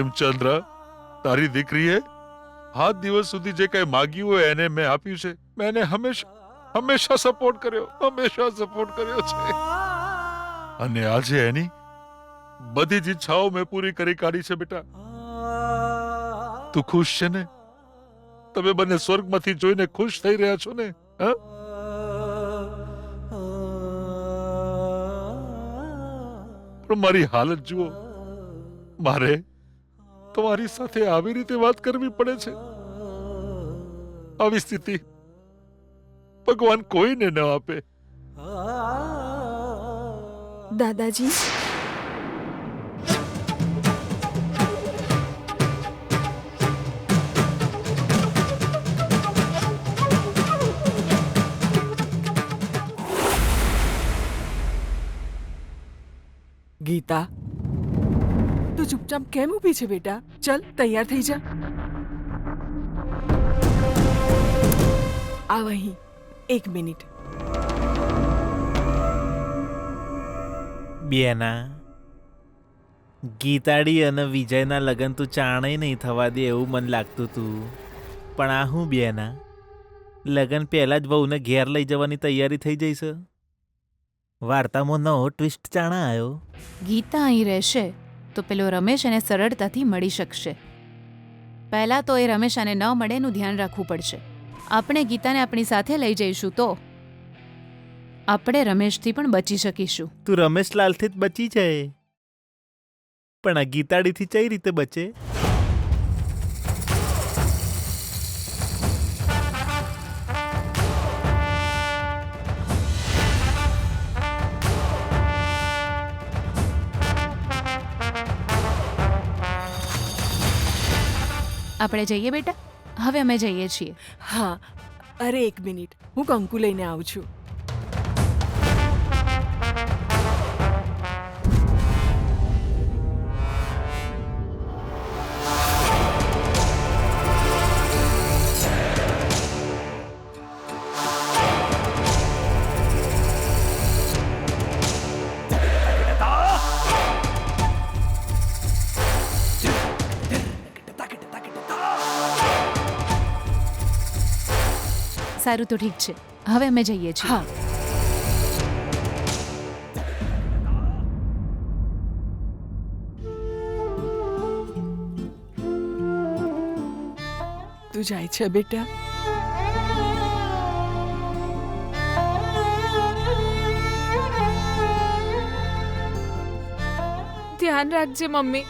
પ્રેમચંદ્ર, તારી દીકરીએ 7 દિવસ સુધી જે કઈ માંગ્યું હોય એને મેં આપ્યું છે. મેં એને હંમેશા સપોર્ટ કર્યો છે. અને આજે એની બધી જ ઈચ્છાઓ મેં પૂરી કરી કાઢી છે. બેટા, તું ખુશ છે ને? તમે બંને સ્વર્ગમાંથી જોઈને ખુશ થઈ રહ્યા છો ને? હા? પણ મારી હાલત જુઓ. મારે તમારી સાથે આવી રીતે વાત કરવી પડે છે. આવી સ્થિતિ ભગવાન કોઈને ન આપે. દાદાજી, ગીતા, તું ચૂપચાપ કેમ ઊભી છે બેટા? ચલ, તૈયાર થઈ જા. આવ અહીં, 1 મિનિટ. બેના, ગીતાડી અને વિજયના લગ્ન તું ચાણેય નહીં થવા દે એવું મને લાગતું તું. પણ આ હું બેના, લગ્ન પહેલાં જ વહુને ઘેર લઈ જવાની તૈયારી થઈ જઈશ. વાર્તામાં નવો ટ્વિસ્ટ ચાણા આવ્યો. ગીતા અહીં રહેશે તો પેલો રમેશ એને સરળતાથી મળી શકશે. પહેલાં તો એ રમેશ આને ન મળે એનું ધ્યાન રાખવું પડશે. આપણે ગીતાને આપણી સાથે લઈ જઈશું તો આપણે રમેશથી પણ બચી શકીશું. તું રમેશલાલથી જ બચી જાય, પણ આ ગીતાડીથી કઈ રીતે બચે? આપણે જઈએ બેટા, હવે અમે જઈએ છીએ. હા, અરે 1 મિનિટ, હું કંકુ લઈને આવું છું. સારું તો ઠીક છે, હવે અમે જઈએ છીએ. હા, તું જાય છે બેટા? ધ્યાન રાખજે મમ્મી.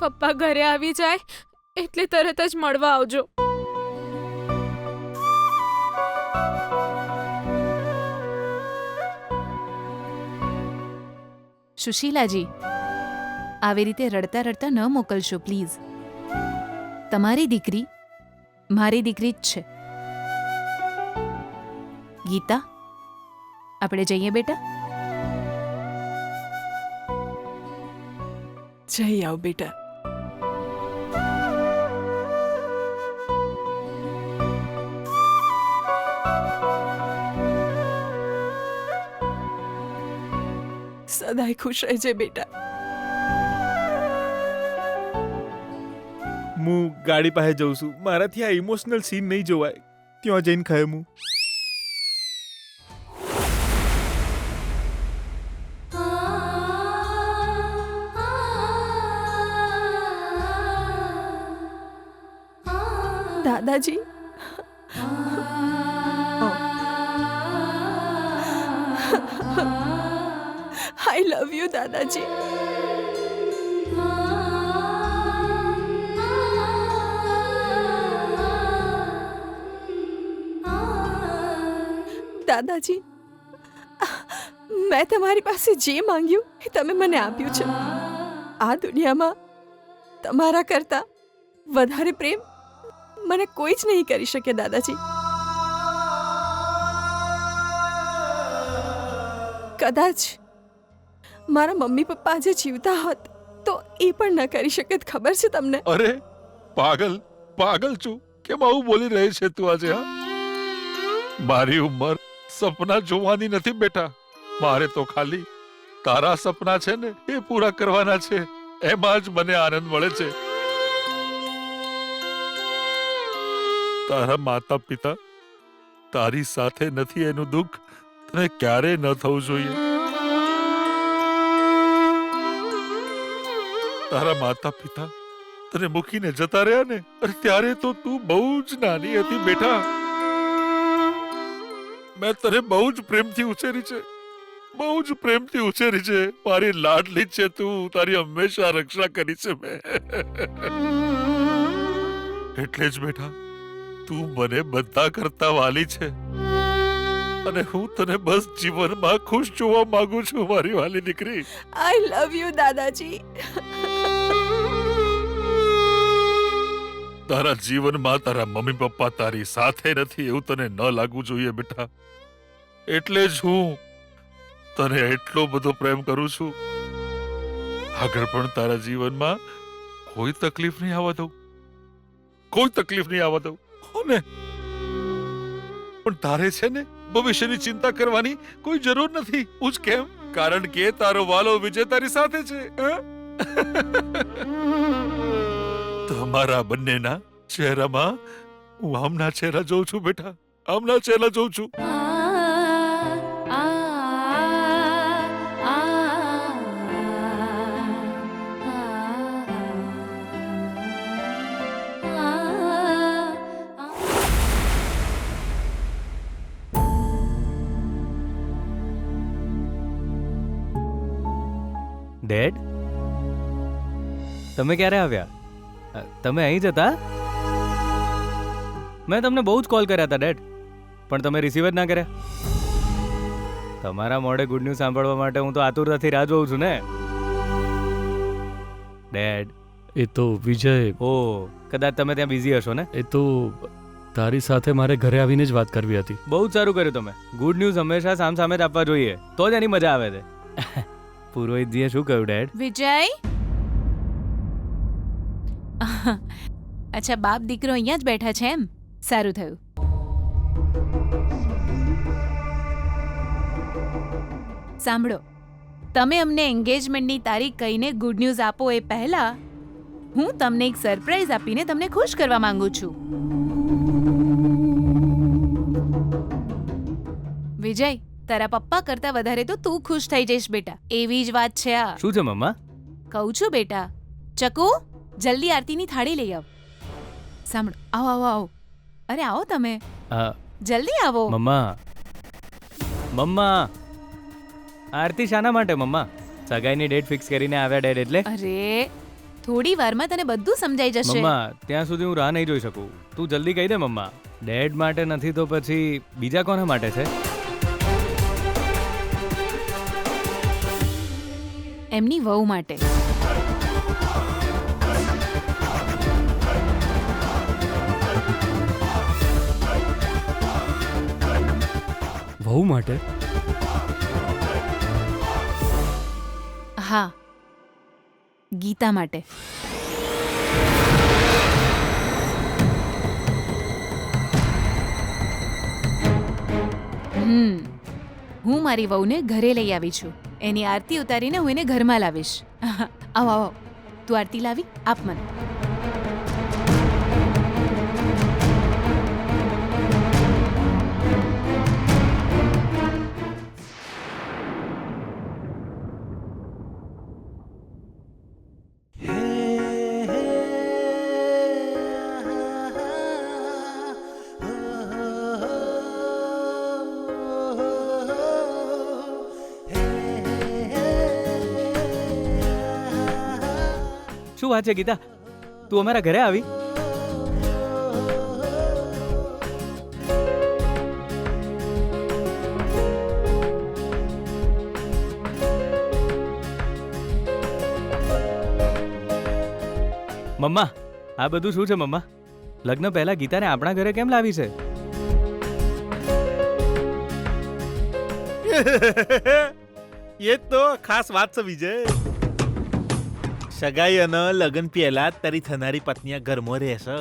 પપ્પા ઘરે આવી જાય એટલે તરત જ મળવા આવજો. સુશીલાજી, આવી રીતે રડતા રડતા ન મોકલશો પ્લીઝ. તમારી દીકરી મારી દીકરી જ છે. ગીતા, આપણે જઈએ બેટા. જઈ આવ બેટા. સદાય ખુશ રહેજે બેટા. હું ગાડી પાસે જઉં છું. મારાથી આ ઇમોશનલ સીન નહીં જોવાય. ત્યાં જઈને ખાય હું. દાદાજી, આઈ લવ યુ દાદાજી. દાદાજી, મેં તમારી પાસે જે માંગ્યું એ તમે મને આપ્યું છે. આ દુનિયામાં તમારા કરતા વધારે પ્રેમ મને કોઈ જ નહીં કરી શકે દાદાજી. કદાચ મારા મમ્મી પપ્પા આજે જીવતા હોત તો એ પણ ન કરી શકત. ખબર છે તમને? અરે પાગલ છું. કેમ આવું બોલી રહી છે તું આજે? હા, મારી ઉંમર સપના જોવાની નથી બેટા. મારે તો ખાલી તારા સપના છે ને એ પૂરા કરવાના છે. એમાં જ મને આનંદ મળે છે. તારા માતા પિતા તારી સાથે નથી એનું દુઃખ તને ક્યારે ન થવું જોઈએ. તારા માતા પિતા તને મૂકીને જતા રહ્યા ને, અરે ત્યારે તો તું બહુ જ નાની હતી બેટા. મેં તને બહુ જ પ્રેમથી ઉછેરી છે, બહુ જ પ્રેમથી ઉછેરી છે. મારી લાડલી છે તું, તારી હંમેશા રક્ષા કરી છે મેં. એટલે જ બેટા તું મને બધા કરતા વાલી છે અને હું તને બસ જીવનમાં ખુશ જોવા માંગુ છું મારી વાલી દીકરી. આઈ લવ યુ દાદાજી. તારા જીવનમાં તારા મમ્મી પપ્પા તારી સાથે નથી એવું તને ન લાગવું જોઈએ બેટા. એટલે જ હું તને એટલો બધો પ્રેમ કરું છું. આગળ પણ તારા જીવનમાં કોઈ તકલીફ નહીં આવવા દઉં, કોઈ તકલીફ નહીં આવવા દઉં. ને પણ તારે છે ને ભવિષ્યની ચિંતા કરવાની કોઈ જરૂર નથી. પૂછ કેમ? કારણ કે તારો વાલો વિજય તારી સાથે છે. તમારા બંનેના ચહેરામાં હું આમના ચહેરા જોઉં છું બેટા, આમના ચહેરા જોઉં છું. ડેડ, તમે ક્યારે આવ્યા? તમે અહીં જ હતા? મેં તમને બહુ જ કોલ કર્યા હતા ડેડ, પણ તમે રિસીવ જ ના કર્યા. તમારા મોઢે ગુડ ન્યૂઝ સાંભળવા માટે હું તો આતુરતાથી રાહ જોઉં છું ને ડેડ. એ તો વિજય, ઓ કદાચ તમે ત્યાં બિઝી હશો ને? એ તો તારી સાથે મારે ઘરે આવીને જ વાત કરવી હતી. બહુ જ સારું કર્યું તમે. ગુડ ન્યૂઝ હંમેશા સામે જ આપવા જોઈએ, તો જ એની મજા આવે છે. પુરોહિતજીએ શું કહ્યું ડેડ? વિજય, અચ્છા બાપ દીકરો અહીંયા જ બેઠા છે એમ? સારું થયું. સાંભળો, તમે અમને એન્ગેજમેન્ટની તારીખ કહીને ગુડ ન્યૂઝ આપો એ પહેલા હું તમને એક સરપ્રાઈઝ આપીને તમને ખુશ કરવા માંગુ છું. વિજય, તારા પપ્પા કરતા વધારે તો તું ખુશ થઈ જઈશ બેટા, એવી જ વાત છે આ. શું છે મમ્મા? કહું છું બેટા. ચકુ, જલ્દી આરતીની થાળી લઈ આવ. સાંભળો, આવો આવો આવો. અરે આવો તમે, જલ્દી આવો. મમ્મા, મમ્મા, આરતી શાના માટે મમ્મા? સગાઈની ડેટ ફિક્સ કરીને આવ્યા ડેડ એટલે? અરે થોડી વારમાં તને બધું સમજાઈ જશે. મમ્મા, ત્યાં સુધી હું રાહ નહીં જોઈ શકું. તું જલ્દી કહી દે મમ્મા. ડેડ માટે નથી તો પછી બીજા કોના માટે છે? એમની વહુ માટે. વહુ માટે? હા, ગીતા માટે. હું મારી વહુને ઘરે લઈ આવી છું. એની આરતી ઉતારીને હું એને ઘરમાં લાવીશ. આવો આવો, તું આરતી લાવી આપ મને. શું વાત છે ગીતા, તું અમારા ઘરે આવી? મમ્મા, આ બધું શું છે મમ્મા? લગ્ન પહેલા ગીતાને આપણા ઘરે કેમ લાવી છે? એ તો ખાસ વાત છે વિજય. સગાઈ અને લગ્ન પહેલા તારી થનારી પત્ની આ ઘરમાં રહેશે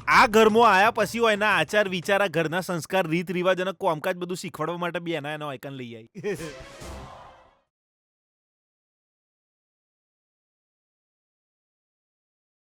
આ ઘરમાં આયા પછી હોય એના આચાર વિચાર આ ઘરના સંસ્કાર રીત રિવાજ અને કોમકાજ બધું શીખવાડવા માટે બી એના એનો આઈકન લઈ આવી